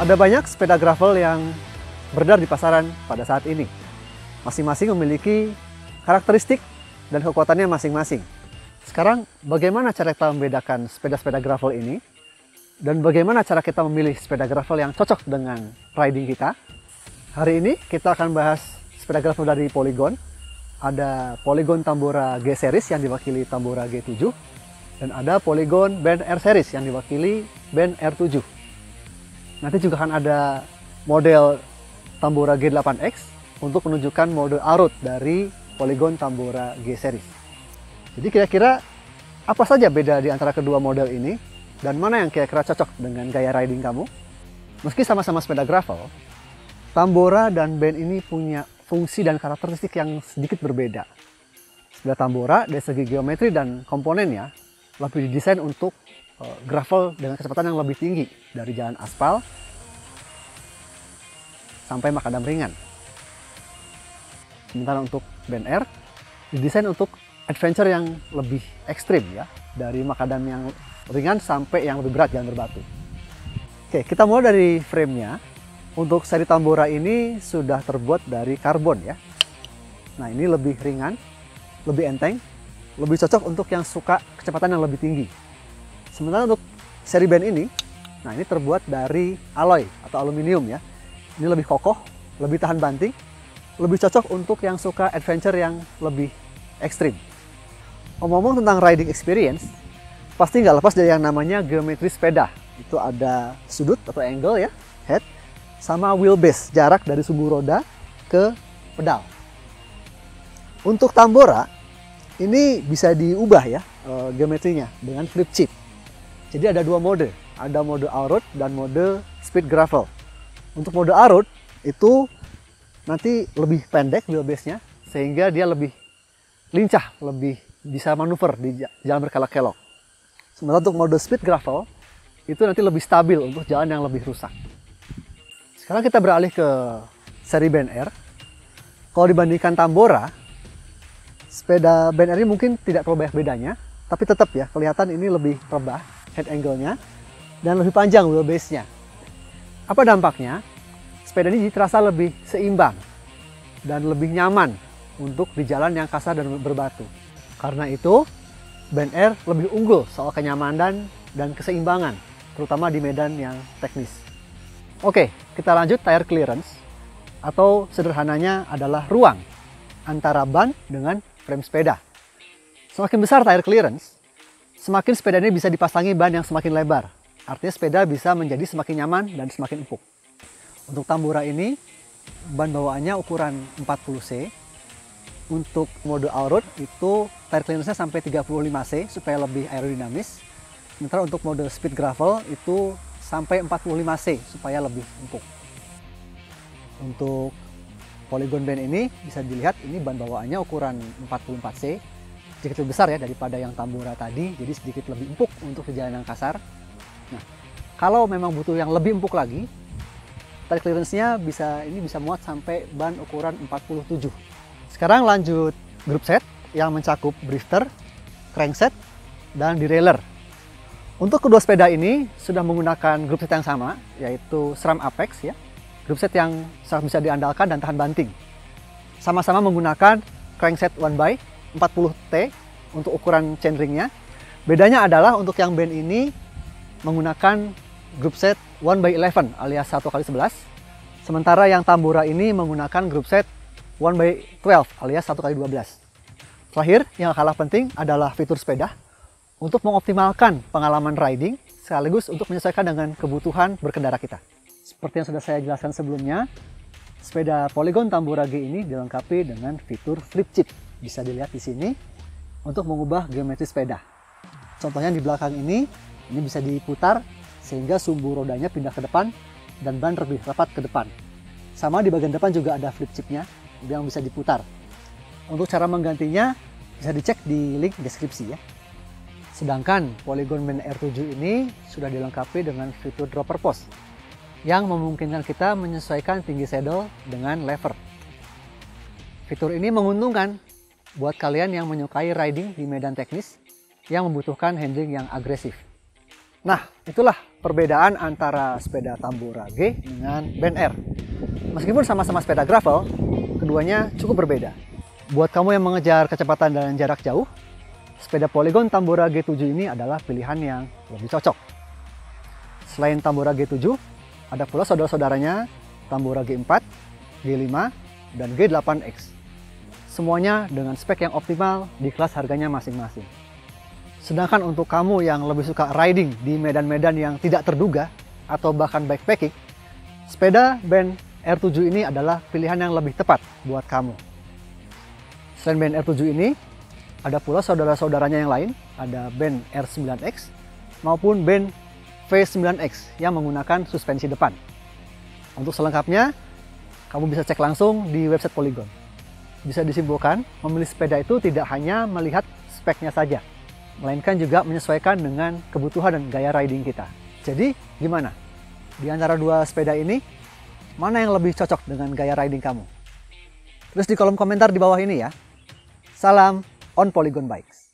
Ada banyak sepeda gravel yang beredar di pasaran pada saat ini. Masing-masing memiliki karakteristik dan kekuatannya masing-masing. Sekarang, bagaimana cara kita membedakan sepeda-sepeda gravel ini? Dan bagaimana cara kita memilih sepeda gravel yang cocok dengan riding kita? Hari ini kita akan bahas sepeda gravel dari Polygon. Ada Polygon Tambora G Series yang diwakili Tambora G7. Dan ada Polygon Bend R Series yang diwakili Bend R7. Nanti juga akan ada model Tambora G8X untuk menunjukkan mode all-road dari Polygon Tambora G Series. Jadi kira-kira apa saja beda di antara kedua model ini dan mana yang kira-kira cocok dengan gaya riding kamu? Meski sama-sama sepeda gravel, Tambora dan Bend ini punya fungsi dan karakteristik yang sedikit berbeda. Sepeda Tambora dari segi geometri dan komponennya lebih didesain untuk gravel dengan kecepatan yang lebih tinggi dari jalan aspal sampai makadam ringan. Sementara untuk Bend R didesain untuk adventure yang lebih ekstrim ya, dari makadam yang ringan sampai yang lebih berat jalan berbatu. Oke, kita mulai dari frame-nya. Untuk seri Tambora ini sudah terbuat dari karbon ya. Nah, ini lebih ringan, lebih enteng, lebih cocok untuk yang suka kecepatan yang lebih tinggi. Sementara untuk seri Bend ini, nah ini terbuat dari alloy atau aluminium ya. Ini lebih kokoh, lebih tahan banting, lebih cocok untuk yang suka adventure yang lebih ekstrim. Ngomong-ngomong tentang riding experience, pasti nggak lepas dari yang namanya geometri sepeda. Itu ada sudut atau angle ya, head, sama wheelbase, jarak dari sumbu roda ke pedal. Untuk Tambora, ini bisa diubah ya geometrinya dengan flip chip. Jadi ada dua mode, ada mode all-road dan mode speed gravel. Untuk mode all-road itu nanti lebih pendek wheelbase-nya, sehingga dia lebih lincah, lebih bisa manuver di jalan berkelok-kelok. Sementara untuk mode speed gravel, itu nanti lebih stabil untuk jalan yang lebih rusak. Sekarang kita beralih ke seri Bend R. Kalau dibandingkan Tambora, sepeda Bend R ini mungkin tidak terlalu banyak bedanya, tapi tetap ya, kelihatan ini lebih rebah head angle-nya dan lebih panjang wheelbase-nya. Apa dampaknya? Sepeda ini terasa lebih seimbang dan lebih nyaman untuk di jalan yang kasar dan berbatu. Karena itu, Bend R lebih unggul soal kenyamanan dan keseimbangan, terutama di medan yang teknis. Oke, kita lanjut tire clearance, atau sederhananya adalah ruang antara ban dengan frame sepeda. Semakin besar tire clearance, semakin sepeda ini bisa dipasangi ban yang semakin lebar. Artinya sepeda bisa menjadi semakin nyaman dan semakin empuk. Untuk Tambora ini, ban bawaannya ukuran 40C. Untuk mode all-road itu tire clearance-nya sampai 35C supaya lebih aerodinamis. Sementara untuk mode speed gravel itu sampai 45C supaya lebih empuk. Untuk Polygon Bend ini bisa dilihat ini ban bawaannya ukuran 44C, sedikit lebih besar ya daripada yang Tambora tadi, jadi sedikit lebih empuk untuk di jalan yang kasar. Nah, kalau memang butuh yang lebih empuk lagi, tire clearance-nya bisa muat sampai ban ukuran 47. Sekarang lanjut group set yang mencakup drifter, crankset, dan derailleur. Untuk kedua sepeda ini sudah menggunakan group set yang sama, yaitu SRAM Apex ya. Group set yang sangat bisa diandalkan dan tahan banting. Sama-sama menggunakan crankset 1x 40T untuk ukuran chainringnya. Bedanya adalah untuk yang Bend ini menggunakan group set 1x11 alias 1x11. Sementara yang Tambora ini menggunakan group set 1x12 alias 1x12. Terakhir, yang kalah penting adalah fitur sepeda untuk mengoptimalkan pengalaman riding sekaligus untuk menyesuaikan dengan kebutuhan berkendara kita. Seperti yang sudah saya jelaskan sebelumnya, sepeda Polygon Tambora G ini dilengkapi dengan fitur flip chip. Bisa dilihat di sini untuk mengubah geometri sepeda. Contohnya di belakang ini bisa diputar sehingga sumbu rodanya pindah ke depan dan ban lebih rapat ke depan. Sama di bagian depan juga ada flip chipnya yang bisa diputar. Untuk cara menggantinya bisa dicek di link deskripsi ya. Sedangkan Polygon Bend R7 ini sudah dilengkapi dengan fitur dropper post yang memungkinkan kita menyesuaikan tinggi saddle dengan lever. Fitur ini menguntungkan buat kalian yang menyukai riding di medan teknis yang membutuhkan handling yang agresif. Nah, itulah perbedaan antara sepeda Tambora G dengan Ben R. Meskipun sama-sama sepeda gravel, keduanya cukup berbeda. Buat kamu yang mengejar kecepatan dan jarak jauh, sepeda Polygon Tambora G7 ini adalah pilihan yang lebih cocok. Selain Tambora G7, ada pula saudara-saudaranya Tambora G4, G5, dan G8X. Semuanya dengan spek yang optimal di kelas harganya masing-masing. Sedangkan untuk kamu yang lebih suka riding di medan-medan yang tidak terduga atau bahkan bikepacking, sepeda Ben R7 ini adalah pilihan yang lebih tepat buat kamu. Selain Ben R7 ini, ada pula saudara-saudaranya yang lain, ada Ben R9X maupun Ben V9X yang menggunakan suspensi depan. Untuk selengkapnya, kamu bisa cek langsung di website Polygon. Bisa disimpulkan, memilih sepeda itu tidak hanya melihat speknya saja, melainkan juga menyesuaikan dengan kebutuhan dan gaya riding kita. Jadi, gimana? Di antara dua sepeda ini, mana yang lebih cocok dengan gaya riding kamu? Tulis di kolom komentar di bawah ini ya. Salam on Polygon Bikes.